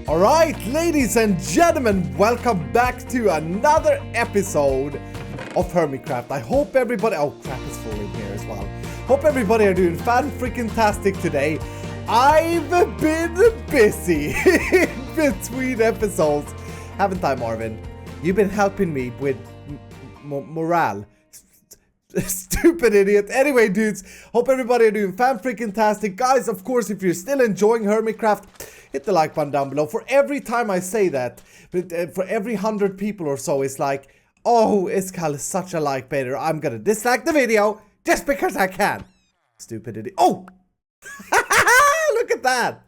Alright, ladies and gentlemen, welcome back to another episode of HermitCraft. I hope everybody... Oh, crap is full in here as well. Hope everybody are doing fan-freaking-tastic today. I've been busy in between episodes. Haven't I, Marvin? You've been helping me with morale. Stupid idiot. Anyway, dudes, hope everybody are doing fan-freaking-tastic. Guys, of course, if you're still enjoying HermitCraft, hit the like button down below. For every time I say that, for every 100 people or so, it's like, oh, Iskal is such a like baiter. I'm gonna dislike the video just because I can. Stupid idiot. Oh! Look at that.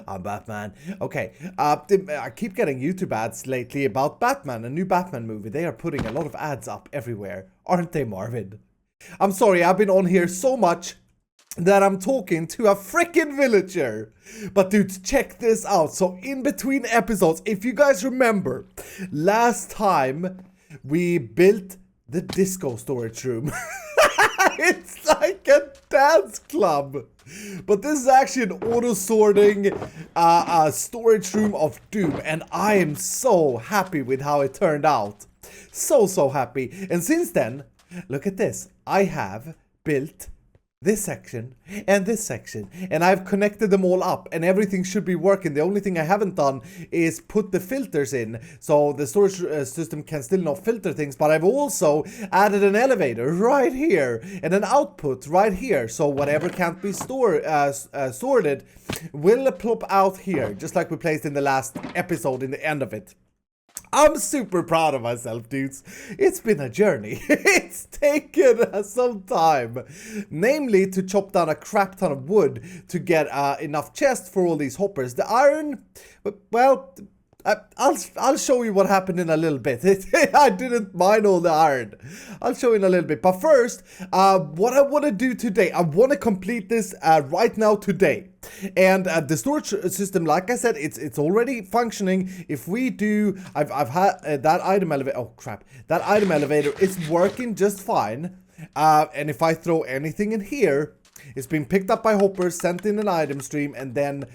I'm Batman. Okay, I keep getting YouTube ads lately about Batman, a new Batman movie. They are putting a lot of ads up everywhere, aren't they, Marvin? I'm sorry, I've been on here so much that I'm talking to a freaking villager. But dudes, check this out. So in between episodes, if you guys remember, last time we built the disco storage room. It's like a dance club. But this is actually an auto-sorting storage room of doom. And I am so happy with how it turned out. So happy. And since then, look at this. I have built this section and this section, and I've connected them all up, and everything should be working. The only thing I haven't done is put the filters in, so the storage system can still not filter things. But I've also added an elevator right here and an output right here, so whatever can't be sorted will plop out here, just like we placed in the last episode in the end of it. I'm super proud of myself, dudes. It's been a journey. It's taken some time. Namely, to chop down a crap ton of wood to get enough chests for all these hoppers. The iron, well, I'll show you what happened in a little bit. I didn't mine all the iron. I'll show you in a little bit. But first, what I want to do today, I want to complete this right now today. And the storage system, like I said, it's already functioning. If we do, I've had that item elevator. Oh crap! That item elevator is working just fine. And if I throw anything in here, it's been picked up by hoppers, sent in an item stream, and then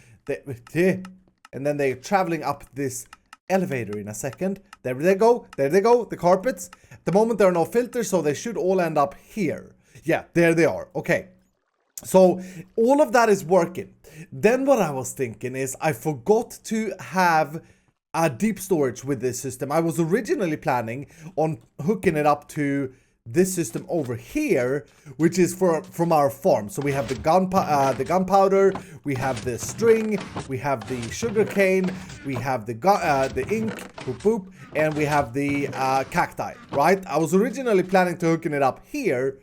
they're traveling up this elevator in a second. There they go. There they go. The carpets. At the moment, there are no filters, so they should all end up here. Yeah, there they are. Okay. So all of that is working. Then what I was thinking is I forgot to have a deep storage with this system. I was originally planning on hooking it up to this system over here, which is from our farm. So we have the gunpowder, we have the string, we have the sugar cane, we have the ink, boop boop, and we have the cacti, right? I was originally planning to hooking it up here,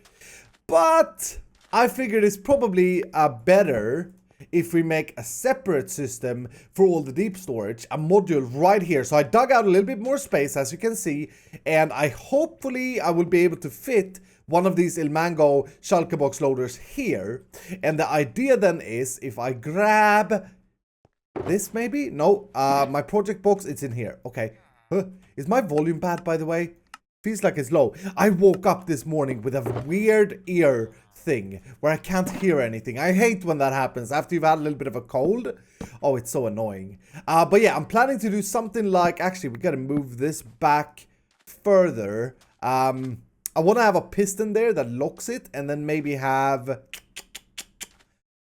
but I figured it's probably better if we make a separate system for all the deep storage, a module right here. So I dug out a little bit more space, as you can see, and hopefully I will be able to fit one of these Ilmango shulker box loaders here. And the idea then is, if I grab this maybe? No, my project box, it's in here. Okay. Is my volume bad, by the way? Feels like it's low. I woke up this morning with a weird ear thing where I can't hear anything. I hate when that happens after you've had a little bit of a cold. Oh, it's so annoying. But yeah, I'm planning to do something like... Actually, we gotta move this back further. I want to have a piston there that locks it, and then maybe have...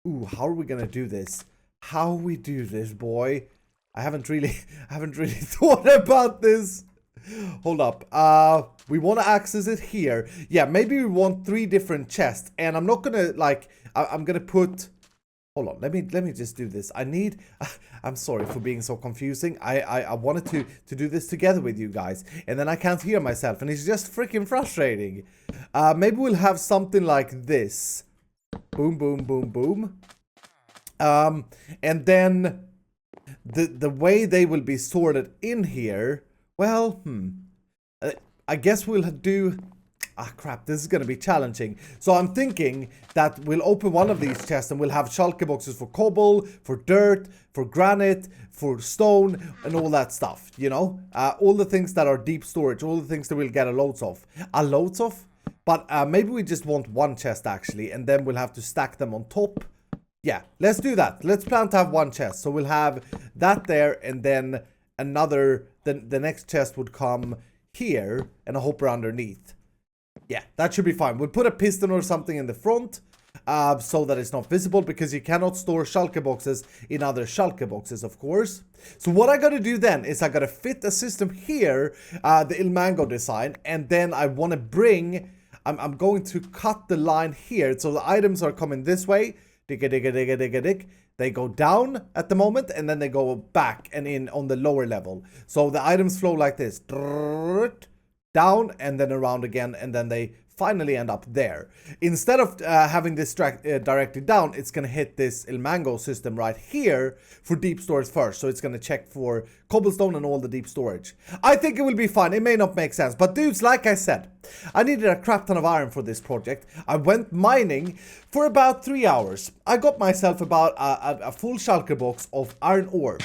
Ooh, how are we gonna do this? How we do this, boy? I haven't really thought about this. Hold up. We want to access it here. Yeah, maybe we want 3 different chests. And I'm not gonna like. I'm gonna put. Hold on. Let me just do this. I need. I'm sorry for being so confusing. I wanted to do this together with you guys, and then I can't hear myself, and it's just freaking frustrating. Maybe we'll have something like this. Boom, boom, boom, boom. And then the way they will be sorted in here. Well, I guess we'll do... Ah, crap, this is going to be challenging. So I'm thinking that we'll open one of these chests and we'll have shulker boxes for cobble, for dirt, for granite, for stone, and all that stuff, you know? All the things that are deep storage, all the things that we'll get a loads of. But maybe we just want one chest, actually, and then we'll have to stack them on top Yeah, let's do that. Let's plan to have one chest. So we'll have that there, and then another, the next chest would come here, and a hopper underneath. Yeah, that should be fine. We'll put a piston or something in the front, so that it's not visible, because you cannot store shulker boxes in other shulker boxes, of course. So what I gotta do then is I gotta fit a system here, the Il Mango design, and then I want to bring, I'm going to cut the line here, so the items are coming this way. Digga, digga, digga, digga, dig. They go down at the moment, and then they go back and in on the lower level. So the items flow like this. Down and then around again, and then they finally end up there. Instead of having this directly down, it's going to hit this Il Mango system right here for deep storage first. So it's going to check for cobblestone and all the deep storage. I think it will be fine. It may not make sense. But dudes, like I said, I needed a crap ton of iron for this project. I went mining for about 3 hours. I got myself about a full shulker box of iron ore.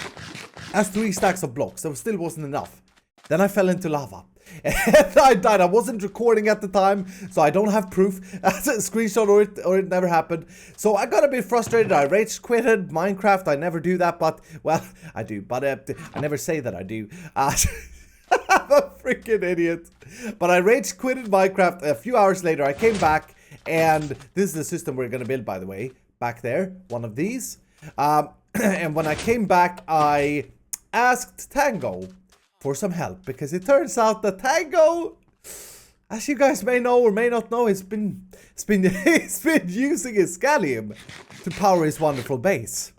That's 3 stacks of blocks. That still wasn't enough. Then I fell into lava. And I died. I wasn't recording at the time, so I don't have proof. As a screenshot, or it never happened. So I got a bit frustrated. I rage quitted Minecraft. I never do that, but well, I do. But I never say that I do. I'm a freaking idiot. But I rage quitted Minecraft. A few hours later, I came back, and this is the system we're gonna build, by the way. Back there, one of these. And when I came back, I asked Tango for some help, because it turns out that Tango, as you guys may know or may not know, he's been using his scallium to power his wonderful base.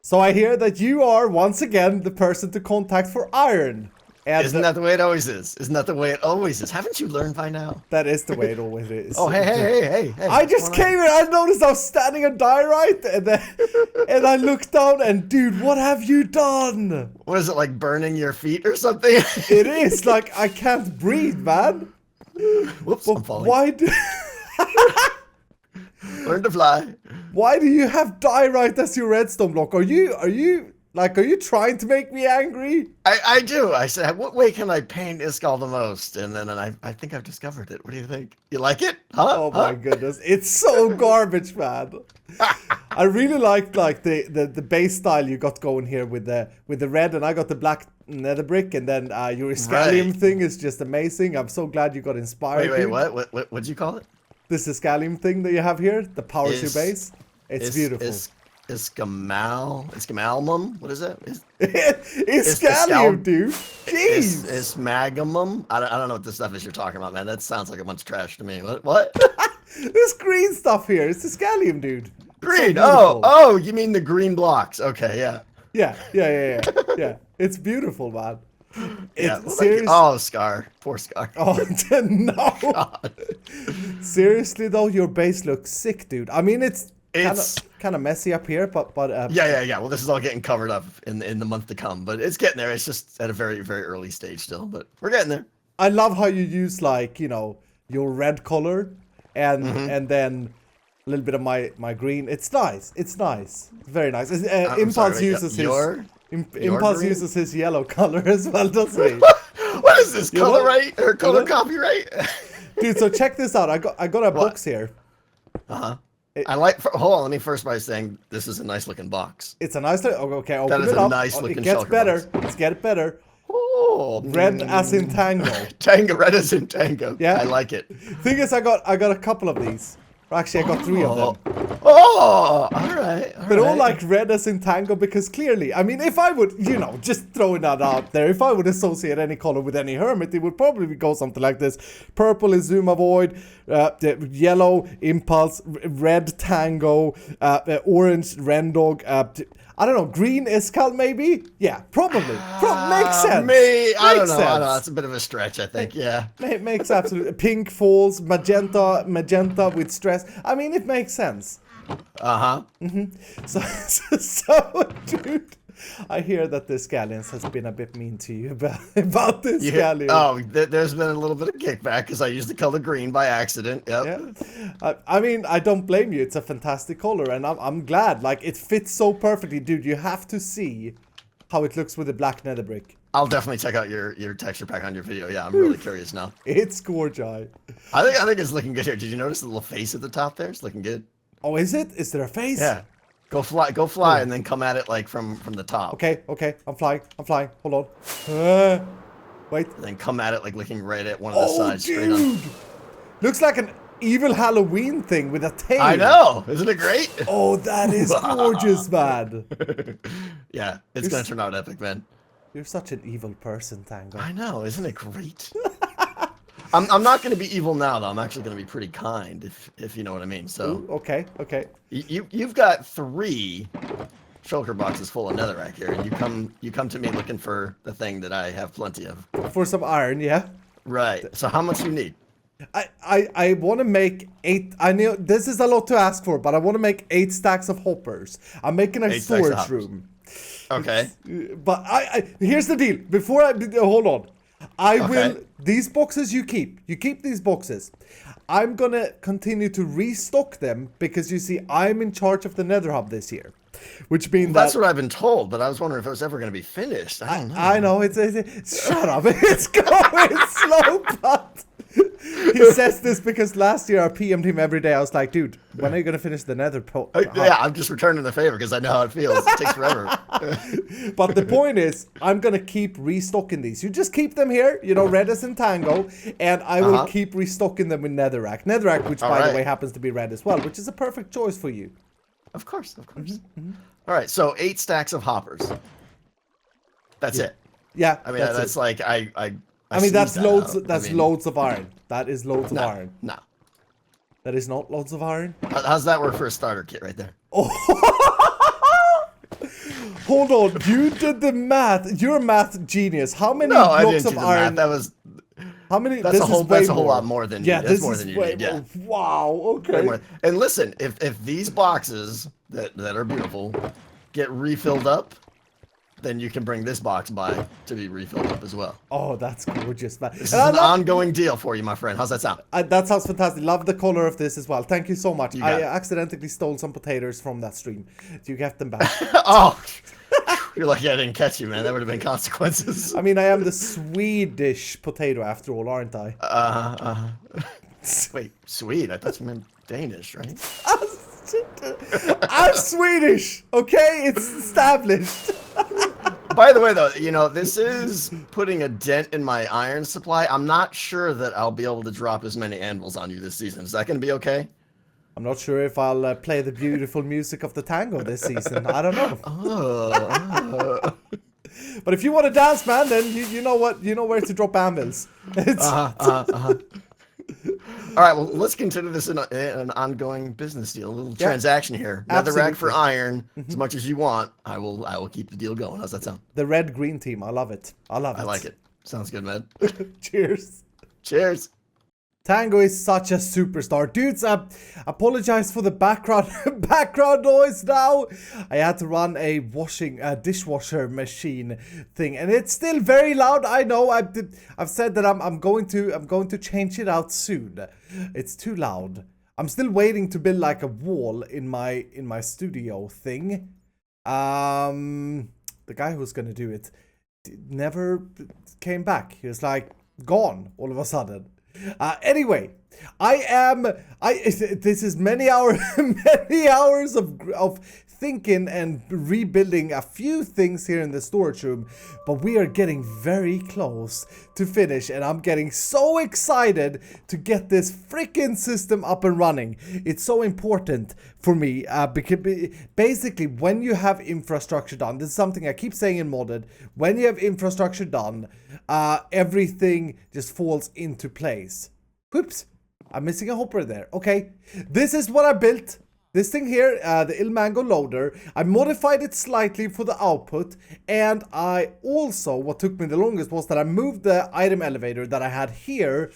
So I hear that you are once again the person to contact for iron. And isn't that the way it always is? Isn't that the way it always is? Haven't you learned by now? That is the way it always is. Oh, hey. I just came here, I noticed I was standing on diorite, and I looked down, and dude, what have you done? What is it, like burning your feet or something? It is, like, I can't breathe, man. Whoops, well, I'm falling. Why do... Learn to fly. Why do you have diorite as your redstone block? Are you trying to make me angry? I do. I said, what way can I paint Iskall the most? And then I think I've discovered it. What do you think? You like it? Huh? Oh my goodness. It's so garbage, man. I really like the base style you got going here with the red, and I got the black nether brick, and then your scallium thing is just amazing. I'm so glad you got inspired. Wait, what'd you call it? This scallium thing that you have here, the powers your base. It's beautiful. Iskamalmum? What is that? Scallium, dude. Jeez. Ismagamum? I don't know what this stuff is you're talking about, man. That sounds like a bunch of trash to me. What? This green stuff here. It's the scallium, dude. Green. Oh, you mean the green blocks. Okay, yeah. Yeah. It's beautiful, man. Scar. Poor Scar. Oh, no. God. Seriously, though, your base looks sick, dude. I mean, it's kind of messy up here, but yeah. Well, this is all getting covered up in the month to come, but it's getting there. It's just at a very, very early stage still, but we're getting there. I love how you use, like, you know, your red color and then a little bit of my green. It's nice. It's very nice. Impulse uses his yellow color as well, doesn't he? What is this, color right or color copyright? Dude, so check this out. I got a box here. Hold on, let me first by saying this is a nice looking box. It's a nice looking, okay, open that is it a up. nice looking It gets better. box. It's getting better. Oh, red as in Tango. Tango, red as in Tango. Yeah, I like it. Thing is, I got a couple of these. Or actually, I got 3 of them. Oh, all right. They're all like red as in Tango, because clearly, I mean, if I would, you know, just throwing that out there, if I would associate any color with any hermit, it would probably go something like this. Purple is Zoom Avoid, yellow Impulse, red Tango, orange Rendog, I don't know, green Iskall maybe? Yeah, probably. Makes sense. I don't know. It's a bit of a stretch, I think. Yeah. Makes absolutely. Pink falls, magenta with stress. I mean, it makes sense. So, dude, I hear that the Scallions has been a bit mean to you about this Scallion. Oh, there's been a little bit of kickback because I used the color green by accident. Yep. Yeah. I mean, I don't blame you. It's a fantastic color, and I'm glad. Like, it fits so perfectly, dude. You have to see how it looks with the black nether brick. I'll definitely check out your texture pack on your video. Yeah, I'm really curious now. It's gorgeous. I think it's looking good here. Did you notice the little face at the top there? It's looking good. Oh, is it? Is there a face? Yeah. Go fly, and then come at it like from the top. Okay, I'm flying. Hold on. Wait. And then come at it like looking right at one of the sides. Dude. Straight on. Looks like an evil Halloween thing with a tail. I know. Isn't it great? Oh, that is gorgeous, man. Yeah, it's going to turn out epic, man. You're such an evil person, Tango. I know. Isn't it great? I'm not going to be evil now, though. I'm actually going to be pretty kind, if you know what I mean. So. Ooh, okay. You've got 3 shulker boxes full of netherrack here, and you come to me looking for the thing that I have plenty of. For some iron, yeah. Right. So how much do you need? I want to make 8. I know this is a lot to ask for, but I want to make 8 stacks of hoppers. I'm making a storage room. Okay. But here's the deal. Before I hold on. I will. These boxes you keep these boxes. I'm gonna continue to restock them because you see I'm in charge of the Nether Hub this year, which means that's what I've been told. But I was wondering if it was ever gonna be finished. I don't know. I know it's shut up. It's going slow, but he says this because last year I PM'd him every day. I was like, dude, when are you gonna finish the Nether Hub? Yeah, I'm just returning the favor because I know how it feels. It takes forever. But the point is, I'm gonna keep restocking these. You just keep them here, you know, red as in Tango, and I will keep restocking them with netherrack. Netherrack, which by the way happens to be red as well, which is a perfect choice for you. Of course. All right, so 8 stacks of hoppers. That's it. Yeah. I mean, that's like I mean, that's loads. That's loads of iron. That is loads of iron. No. That is not loads of iron. How's that work for a starter kit right there? Oh. Hold on, you did the math. You're a math genius. How many blocks of iron? That was. How many? That's a whole lot more than you. Yeah, that's more than you need. Yeah. Wow. Okay. And listen, if these boxes that are beautiful get refilled up, then you can bring this box by to be refilled up as well. Oh, that's gorgeous, man. This is an ongoing deal for you, my friend. How's that sound? That sounds fantastic. Love the color of this as well. Thank you so much. I accidentally stole some potatoes from that stream. Do you get them back? Oh, you're lucky I didn't catch you, man. That would have been consequences. I mean, I am the Swedish potato after all, aren't I? Wait, Swede? I thought you meant Danish, right? I'm Swedish, okay? It's established. By the way, though, you know, this is putting a dent in my iron supply. I'm not sure that I'll be able to drop as many anvils on you this season. Is that going to be okay? I'm not sure if I'll play the beautiful music of the tango this season. I don't know. But if you want to dance, man, then you know what, you know where to drop anvils. All right, well, let's consider this an ongoing business deal, a little transaction here. Netherrack for iron, as much as you want. I will keep the deal going. How's that sound? The red-green team, I love it. I like it. Sounds good, man. Cheers. Cheers. Tango is such a superstar. Dudes, apologize for the background noise now. I had to run a dishwasher machine thing, and it's still very loud. I know. I've said that I'm going to change it out soon. It's too loud. I'm still waiting to build like a wall in my studio thing. The guy who was gonna do it never came back. He was like gone all of a sudden. Anyway, this is many hours of thinking and rebuilding a few things here in the storage room, but we are getting very close to finish, and I'm getting so excited to get this freaking system up and running. It's so important for me, because basically when you have infrastructure done, this is something I keep saying in modded, when you have infrastructure done, everything just falls into place. Whoops, I'm missing a hopper there. Okay, this is what I built. This thing here, the Ilmango loader, I modified it slightly for the output, and I also, what took me the longest was that I moved the item elevator that I had here,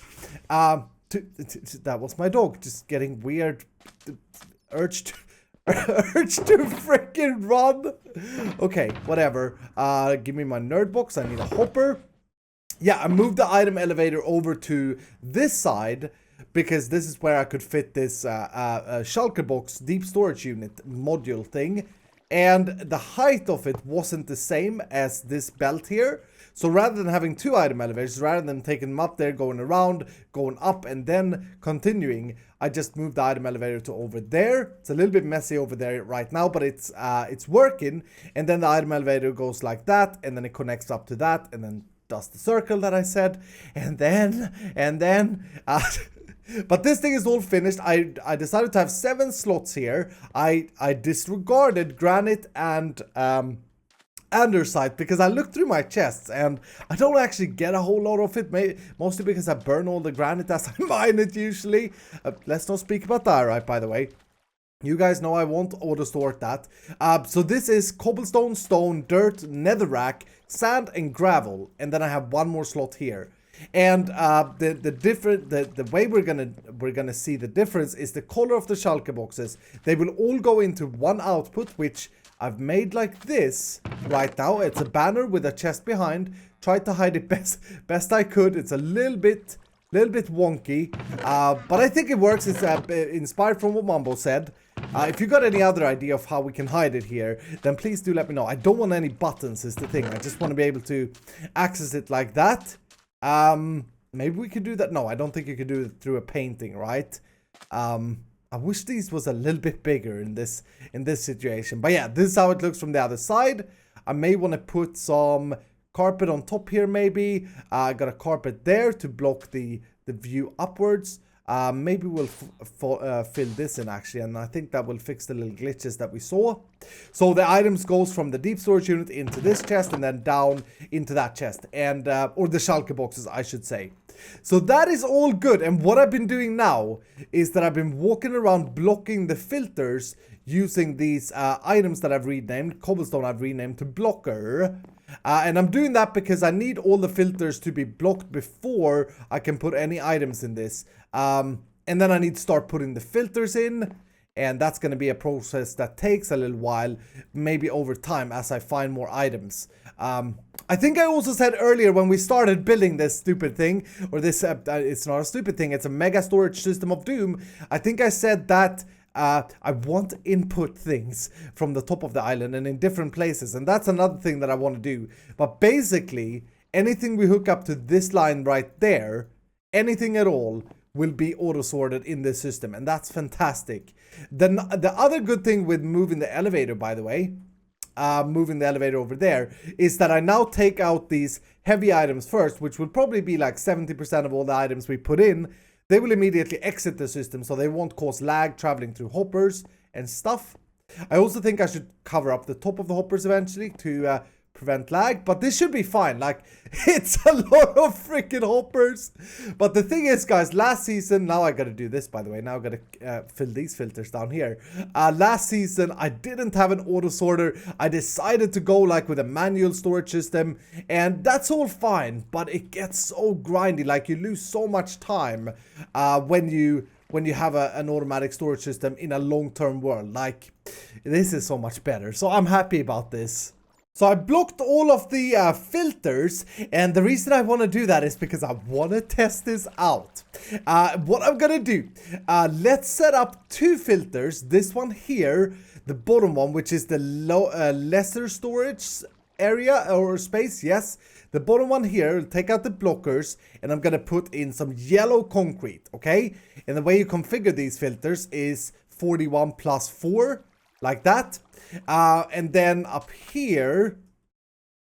that was my dog, just getting weird, urge to freaking run. Okay, whatever, give me my nerd box, I need a hopper. Yeah, I moved the item elevator over to this side, because this is where I could fit this shulker box deep storage unit module thing, and the height of it wasn't the same as this belt here, So rather than having 2 item elevators, rather than taking them up there, going around, going up, and then continuing, I just moved the item elevator to over there. It's a little bit messy over there right now, but it's working. And then the item elevator goes like that, and then it connects up to that, and then does the circle that I said, and then but this thing is all finished. I decided to have 7 slots here. I disregarded granite and andesite because I looked through my chests and I don't actually get a whole lot of it, mostly because I burn all the granite as I mine it usually. Let's not speak about diorite, by the way. You guys know I won't auto-sort that. So this is cobblestone, stone, dirt, netherrack, sand, and gravel. And then I have 1 more slot here. And the way we're gonna see the difference is the color of the shulker boxes. They will all go into 1 output, which I've made like this right now. It's a banner with a chest behind. Tried to hide it best I could. It's a little bit wonky, but I think it works. It's inspired from what Mambo said. If you got any other idea of how we can hide it here, then please do let me know. I don't want any buttons is the thing. I just want to be able to access it like that. Maybe we could do that. No, I don't think you could do it through a painting, right? I wish these was a little bit bigger in this situation. But yeah, this is how it looks from the other side. I may want to put some carpet on top here maybe. I got a carpet there to block the view upwards. Maybe we'll fill this in actually, and I think that will fix the little glitches that we saw. So the items goes from the deep storage unit into this chest and then down into that chest, and or the shulker boxes I should say. So that is all good, and what I've been doing now is that I've been walking around blocking the filters using these items that I've renamed. Cobblestone I've renamed to blocker. And I'm doing that because I need all the filters to be blocked before I can put any items in this. And then I need to start putting the filters in. And that's going to be a process that takes a little while, maybe over time as I find more items. I think I also said earlier when we started building this stupid thing, or this, it's not a stupid thing, it's a mega storage system of doom. I think I said that I want input things from the top of the island and in different places, and that's another thing that I want to do. But basically, anything we hook up to this line right there, anything at all, will be auto-sorted in this system, and that's fantastic. The other good thing with moving the elevator, by the way, moving the elevator over there, is that I now take out these heavy items first, which will probably be like 70% of all the items we put in. They will immediately exit the system, so they won't cause lag traveling through hoppers and stuff. I also think I should cover up the top of the hoppers eventually to prevent lag, but this should be fine. Like, it's a lot of freaking hoppers. But the thing is, guys, last season, now I gotta do this, by the way. Now I gotta fill these filters down here. Last season, I didn't have an auto sorter. I decided to go like with a manual storage system, and that's all fine, but it gets so grindy. Like, you lose so much time when you have an automatic storage system in a long-term world. Like, this is so much better. So I'm happy about this. So I blocked all of the filters, and the reason I want to do that is because I want to test this out. What I'm gonna do, let's set up 2 filters. This one here, the bottom one, which is the lesser storage area or space, yes. The bottom one here, take out the blockers, and I'm gonna put in some yellow concrete, okay? And the way you configure these filters is 41 plus 4, like that. And then up here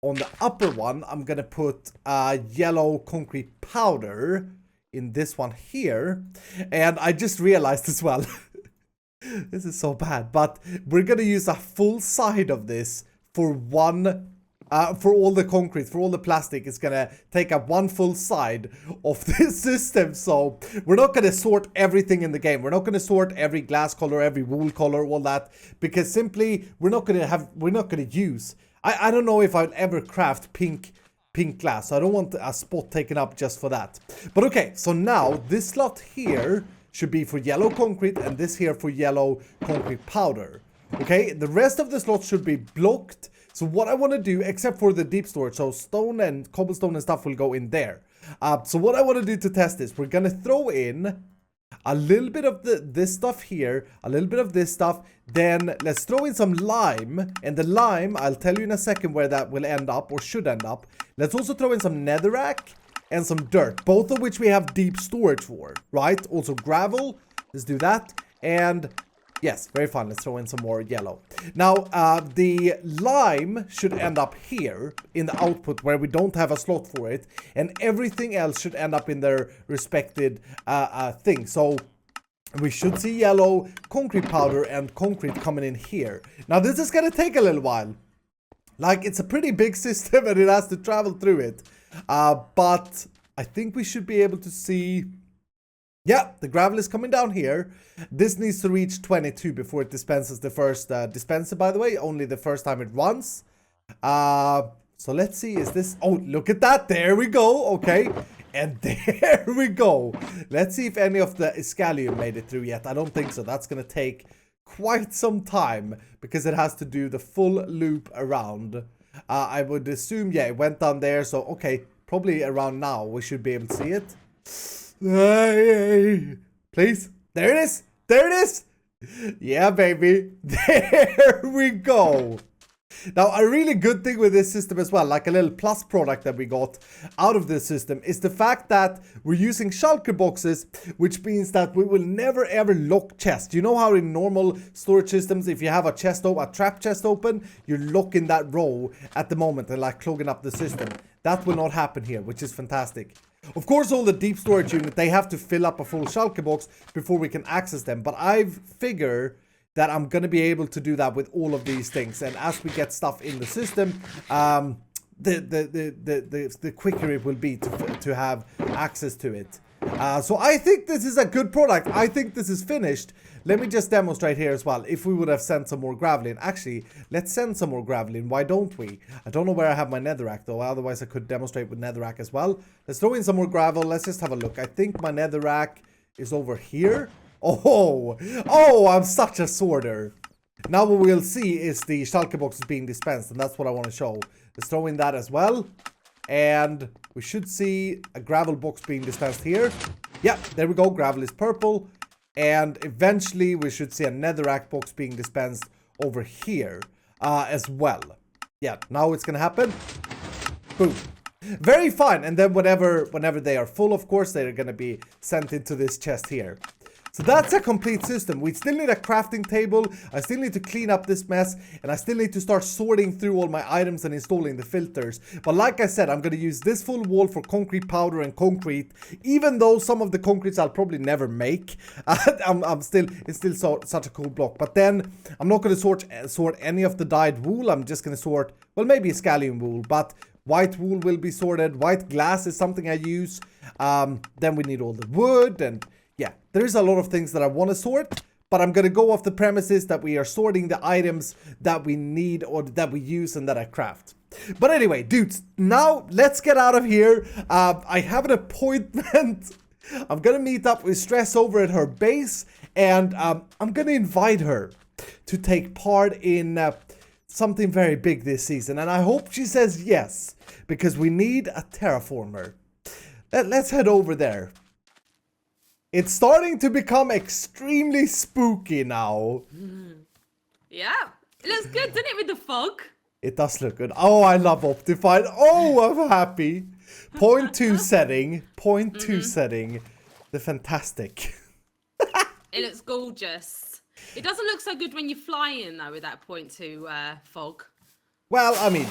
on the upper one, I'm gonna put yellow concrete powder in this one here. And I just realized as well, this is so bad, but we're gonna use a full side of this for one. For all the concrete, for all the plastic, it's gonna take up one full side of this system. So we're not gonna sort everything in the game. We're not gonna sort every glass color, every wool color, all that, because simply we're not gonna use. I don't know if I'll ever craft pink glass. So I don't want a spot taken up just for that. But okay, so now this slot here should be for yellow concrete, and this here for yellow concrete powder. Okay, the rest of the slots should be blocked. So what I want to do, except for the deep storage, so stone and cobblestone and stuff will go in there. So what I want to do to test this, we're going to throw in a little bit of this stuff here, a little bit of this stuff. Then let's throw in some lime. And the lime, I'll tell you in a second where that will end up or should end up. Let's also throw in some netherrack and some dirt, both of which we have deep storage for, right? Also gravel. Let's do that. And yes, very fun. Let's throw in some more yellow. Now, the lime should end up here in the output where we don't have a slot for it. And everything else should end up in their respected thing. So we should see yellow, concrete powder, and concrete coming in here. Now, this is going to take a little while. Like, it's a pretty big system and it has to travel through it. But I think we should be able to see... Yeah, the gravel is coming down here. This needs to reach 22 before it dispenses the first dispenser, by the way. Only the first time it runs. So let's see, is this... Oh, look at that. There we go. Okay. And there we go. Let's see if any of the Iscalium made it through yet. I don't think so. That's going to take quite some time because it has to do the full loop around. I would assume, yeah, it went down there. So, okay, probably around now we should be able to see it. Please. There it is. There it is. Yeah, baby. There we go. Now, a really good thing with this system as well, like a little plus product that we got out of this system, is the fact that we're using shulker boxes, which means that we will never ever lock chests. You know how in normal storage systems, if you have a trap chest open, you're locking that row at the moment and like clogging up the system. That will not happen here, which is fantastic. Of course, all the deep storage unit, they have to fill up a full shulker box before we can access them. But I figure that I'm going to be able to do that with all of these things. And as we get stuff in the system, the quicker it will be to have access to it. So I think this is a good product. I think this is finished. Let me just demonstrate here as well. If we would have sent some more gravel in. Actually, let's send some more gravel in. Why don't we? I don't know where I have my netherrack though. Otherwise, I could demonstrate with netherrack as well. Let's throw in some more gravel. Let's just have a look. I think my netherrack is over here. Oh, I'm such a sorter. Now what we'll see is the shulker box is being dispensed. And that's what I want to show. Let's throw in that as well. And we should see a gravel box being dispensed here. Yeah, there we go. Gravel is purple. And eventually we should see a netherrack box being dispensed over here as well. Yeah, now it's going to happen. Boom. Very fine. And then whenever they are full, of course, they're going to be sent into this chest here. So that's a complete system. We still need a crafting table. I still need to clean up this mess. And I still need to start sorting through all my items and installing the filters. But like I said, I'm going to use this full wall for concrete powder and concrete. Even though some of the concretes I'll probably never make. It's still such a cool block. But then I'm not going to sort any of the dyed wool. I'm just going to sort, well, maybe scallion wool. But white wool will be sorted. White glass is something I use. Then we need all the wood and... Yeah, there's a lot of things that I want to sort, but I'm going to go off the premises that we are sorting the items that we need or that we use and that I craft. But anyway, dudes, now let's get out of here. I have an appointment. I'm going to meet up with Stress over at her base, and I'm going to invite her to take part in something very big this season. And I hope she says yes, because we need a terraformer. Let's head over there. It's starting to become extremely spooky now. Yeah, it looks good, doesn't it, with the fog? It does look good. Oh, I love Optifine. Oh, I'm happy. 0.2 setting. 0.2 setting. The fantastic. It looks gorgeous. It doesn't look so good when you're flying, though, with that 0.2 fog. Well, I mean,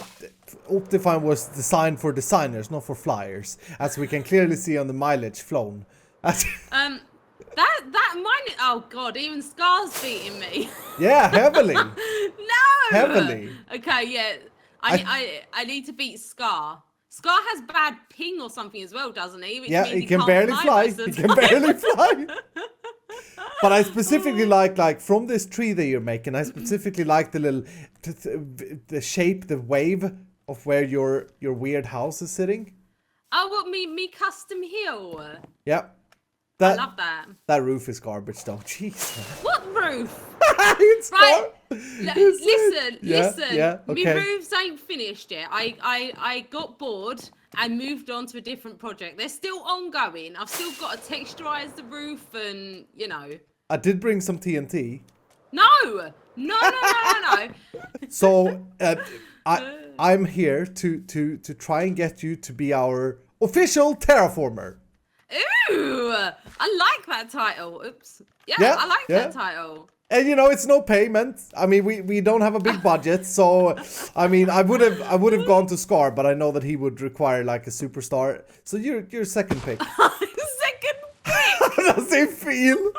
Optifine was designed for designers, not for flyers. As we can clearly see on the mileage flown. That mine. Oh God, even Scar's beating me. Yeah, heavily. No. Heavily. Okay, yeah. I need to beat Scar. Scar has bad ping or something as well, doesn't he? Which yeah, means he can barely fly. He can barely fly. But I specifically like from this tree that you're making. I specifically like the little the shape, the wave of where your weird house is sitting. Oh, what me custom hill? Yeah. I love that. That roof is garbage though. Jeez. What roof? It's right. Listen. Yeah, okay. My roofs ain't finished yet. I got bored I moved on to a different project. They're still ongoing. I've still got to texturize the roof and, you know. I did bring some TNT. No. So I'm here to try and get you to be our official terraformer. Ooh, I like that title. Oops. Yeah, I like that title. And you know, it's no payment. I mean, we don't have a big budget, so I mean, I would have gone to Scar, but I know that he would require like a superstar. So you're second pick. Second pick. How does it feel?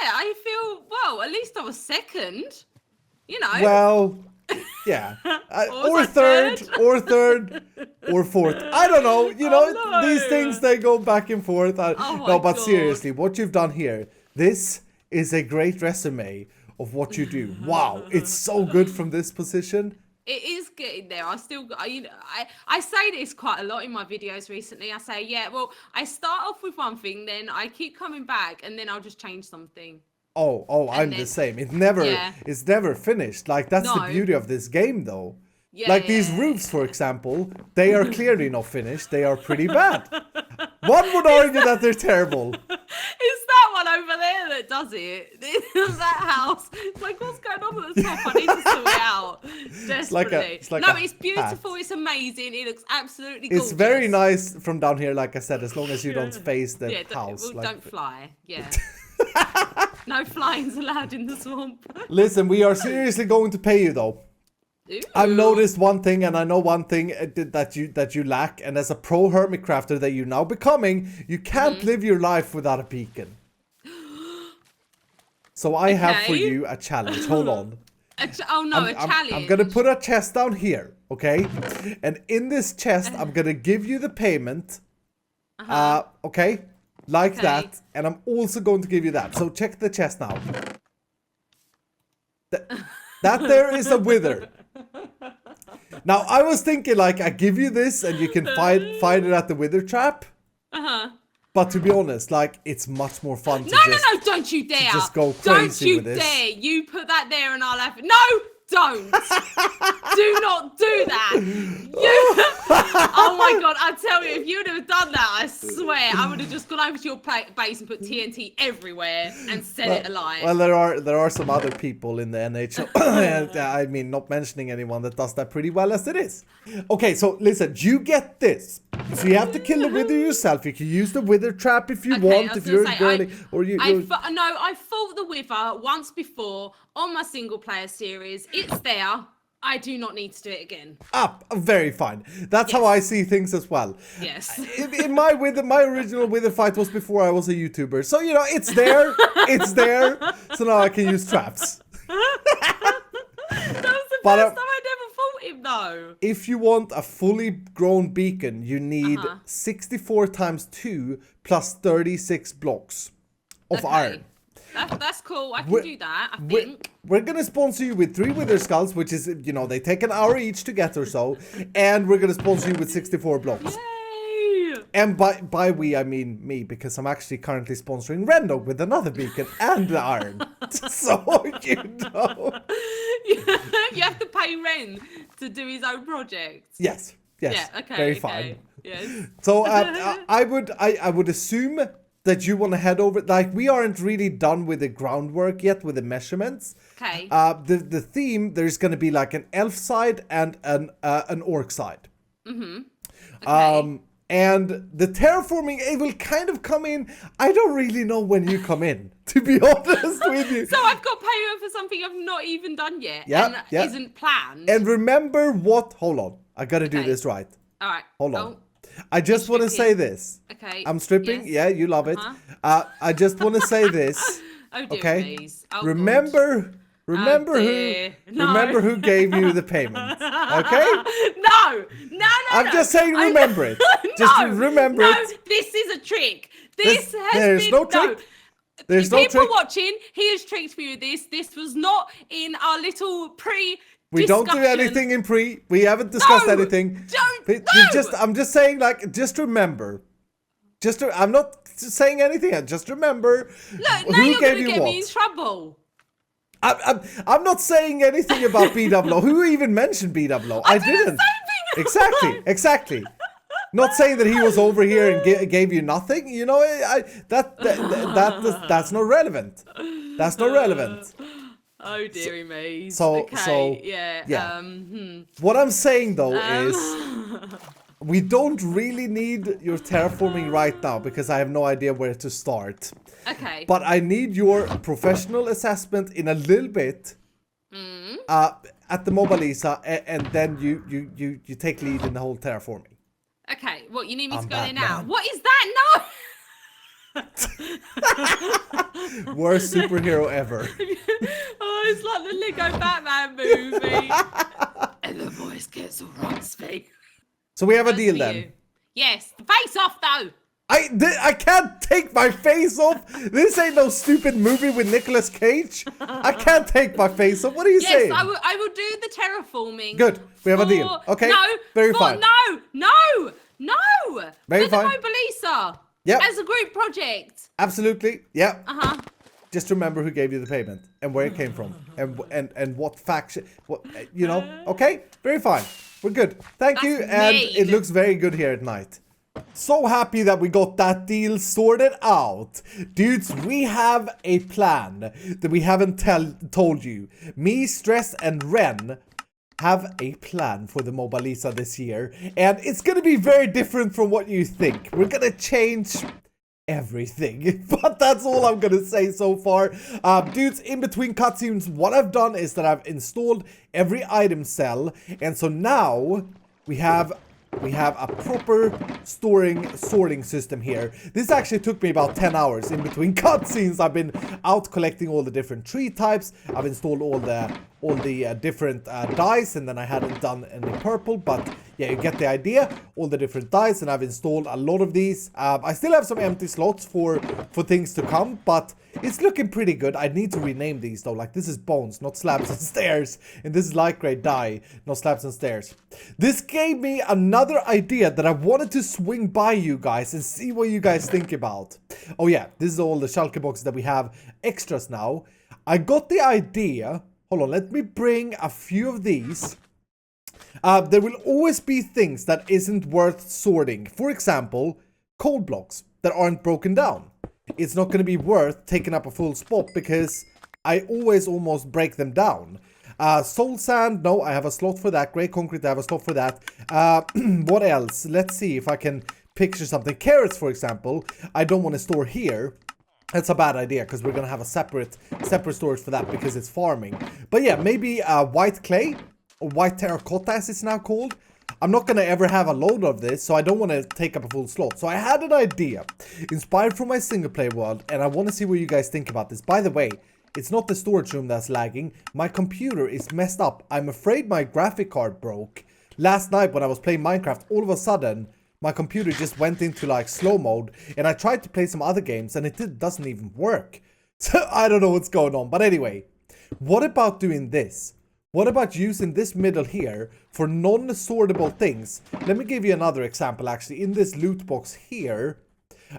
Yeah, I feel, well, at least I was second, you know. Well, yeah. Or third, or fourth. I don't know. You know, these things, they go back and forth. No, but seriously, what you've done here, this is a great resume of what you do. Wow, it's so good from this position. It is getting there. I still, you know, I say this quite a lot in my videos recently. I say, yeah, well, I start off with one thing, then I keep coming back, and then I'll just change something. Oh, I'm the same. It's never finished. Like, that's the beauty of this game, though. Yeah, like these roofs, for example, they are clearly not finished. They are pretty bad. One would argue that they're terrible. It's that one over there that does it. That house. It's like, what's going on at the top? I need to sort it out. Desperately. It's beautiful. Hat. It's amazing. It looks absolutely gorgeous. It's very nice from down here, like I said, as long as you don't face the house. Well, don't fly. Yeah. No flying's allowed in the swamp. Listen, we are seriously going to pay you, though. Ooh. I've noticed one thing, and I know one thing that you lack, and as a pro HermitCrafter that you're now becoming, you can't live your life without a beacon. So I have for you a challenge. Hold on. A challenge. I'm gonna put a chest down here, okay? And in this chest, I'm gonna give you the payment. Okay? Like that. And I'm also going to give you that. So check the chest now. That there is a wither. Now, I was thinking, like, I give you this and you can find it at the wither trap. But to be honest, like, it's much more fun to No, don't you dare. Just go crazy with this. Don't you dare. You put that there and I'll have it. No, don't. Do not do that. Oh my god, I tell you, if you would have done that, I swear, I would have just gone over to your base and put TNT everywhere and set it alight. Well, there are some other people in the NHL, I mean, not mentioning anyone that does that pretty well as it is. Okay, so listen, you get this. So you have to kill the wither yourself. You can use the wither trap if you want, if you're a girly, I fought the wither once before on my single player series. It's there. I do not need to do it again. Very fine. That's how I see things as well. Yes. In my original wither fight was before I was a YouTuber. So, you know, it's there. It's there. So now I can use traps. That was the first time I never fought him, though. If you want a fully grown beacon, you need 64 times 2 plus 36 blocks of iron. That's cool. I can do that, I think. We're going to sponsor you with 3 wither skulls, which is, you know, they take an hour each to get or so. And we're going to sponsor you with 64 blocks. Yay! And by we, I mean me, because I'm actually currently sponsoring Rendo with another beacon and the iron. So, you know. You have to pay Ren to do his own project. Yes. Yeah, okay. Very fine. Yes. So, I would assume that you want to head over. Like, we aren't really done with the groundwork yet with the measurements. Okay. The theme, there's going to be like an elf side and an orc side. Okay. And the terraforming, it will kind of come in. I don't really know when you come in, to be honest with you. So I've got payment for something I've not even done yet. Yeah. Isn't planned. And remember what? Hold on. I got to do this right. All right. Hold on. I just want to say this. Okay. I'm stripping. Yes. Yeah, you love it. I just want to say this. Oh dear, okay. Please. Oh, remember who gave you the payment. Okay? No. I'm just saying remember it. Just remember it. This is a trick. There's no trick. There's no trick. People watching, he has tricked me with this. This was not in our little We don't do anything in pre. We haven't discussed anything. I'm just saying, like, just remember. I'm not saying anything. Just remember. Look, now you're going to get me in trouble. I'm not saying anything about BWO. Who even mentioned BWO? I didn't. Exactly. Not saying that he was over here and gave you nothing. You know, that's not relevant. That's not relevant. Oh dearie me. So What I'm saying though is we don't really need your terraforming right now because I have no idea where to start. Okay. But I need your professional assessment in a little bit at the Mobile Lisa, and then you take lead in the whole terraforming. Okay. What, you need me to go there Batman. now? What is that? No. Worst superhero ever. Oh, it's like the Lego Batman movie. And the voice gets all raspy. So we have a That's deal for then. you. Yes. Face off though. I can't take my face off. This ain't no stupid movie with Nicolas Cage. I can't take my face off. What are you saying? Yes, I will do the terraforming. Good. We have a deal. Okay. No. Very fine. No. Very for fine. the Mobile Lisa. Yep. As a group project. Absolutely. Yeah. Just remember who gave you the payment and where it came from and what faction. What you know? Okay. Very fine. We're good. Thank you. And it looks very good here at night. So happy that we got that deal sorted out. Dudes, we have a plan that we haven't told you. Me, Stress, and Ren have a plan for the Mobile Lisa this year. And it's going to be very different from what you think. We're going to change everything. But that's all I'm going to say so far. Dudes, in between cutscenes, what I've done is that I've installed every item cell. And so now we have a proper sorting system here. This actually took me about 10 hours in between cutscenes. I've been out collecting all the different tree types. I've installed all the different dyes, and then I hadn't done any purple, but yeah, you get the idea. All the different dyes, and I've installed a lot of these. I still have some empty slots for things to come, but it's looking pretty good. I need to rename these though. Like, this is bones, not slabs and stairs, and this is light gray dye, not slabs and stairs. This gave me another idea that I wanted to swing by you guys and see what you guys think about. Oh yeah, this is all the shulker boxes that we have extras now. I got the idea. Hold on, let me bring a few of these. There will always be things that isn't worth sorting. For example, coal blocks that aren't broken down. It's not going to be worth taking up a full spot because I always almost break them down. Soul sand, no, I have a slot for that. Grey concrete, I have a slot for that. What else? Let's see if I can picture something. Carrots, for example, I don't want to store here. That's a bad idea because we're going to have a separate storage for that because it's farming. But yeah, maybe white clay or white terracotta as it's now called. I'm not going to ever have a load of this, so I don't want to take up a full slot. So I had an idea inspired from my single player world, and I want to see what you guys think about this. By the way, it's not the storage room that's lagging. My computer is messed up. I'm afraid my graphic card broke. Last night when I was playing Minecraft, all of a sudden, my computer just went into like slow mode, and I tried to play some other games and it doesn't even work. So I don't know what's going on. But anyway, what about doing this? What about using this middle here for non-sortable things? Let me give you another example actually. In this loot box here,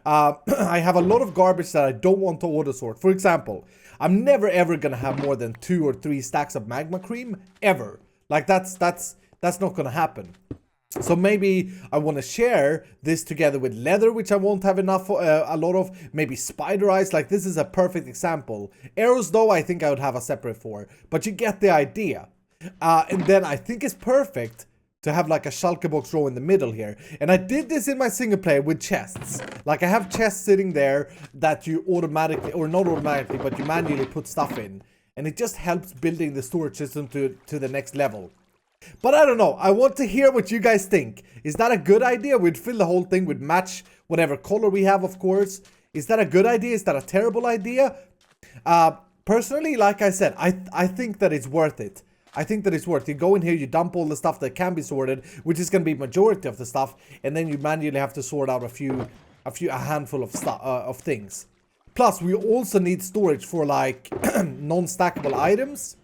I have a lot of garbage that I don't want to auto sort. For example, I'm never ever gonna have more than 2 or 3 stacks of magma cream ever. Like that's not gonna happen. So maybe I want to share this together with leather, which I won't have enough, a lot of. Maybe spider eyes, like this is a perfect example. Arrows though, I think I would have a separate for, but you get the idea. And then I think it's perfect to have like a shulker box row in the middle here. And I did this in my single player with chests. Like I have chests sitting there that you automatically, or not automatically, but you manually put stuff in. And it just helps building the storage system to the next level. But I don't know, I want to hear what you guys think. Is that a good idea? We'd fill the whole thing with match whatever color we have, of course. Is that a good idea? Is that a terrible idea? Personally, like I said, I think that it's worth it. I think that it's worth it. You go in here, you dump all the stuff that can be sorted, which is going to be majority of the stuff, and then you manually have to sort out a handful of stuff, of things. Plus, we also need storage for like non-stackable items.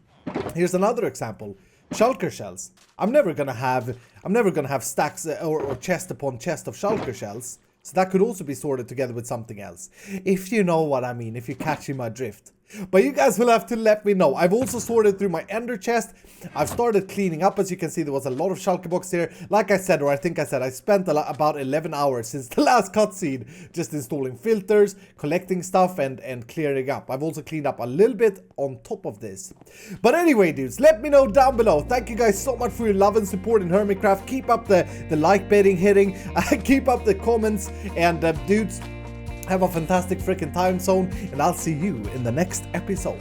Here's another example. Shulker shells. I'm never gonna have stacks or chest upon chest of shulker shells. So that could also be sorted together with something else. If you know what I mean, if you're catching my drift. But you guys will have to let me know. I've also sorted through my ender chest. I've started cleaning up. As you can see, there was a lot of shulker box here. Like I said, or I think I said, I spent about 11 hours since the last cutscene just installing filters, collecting stuff, and clearing up. I've also cleaned up a little bit on top of this. But anyway, dudes, let me know down below. Thank you guys so much for your love and support in HermitCraft. Keep up the like baiting hitting. Keep up the comments. And dudes, have a fantastic freaking time zone, and I'll see you in the next episode.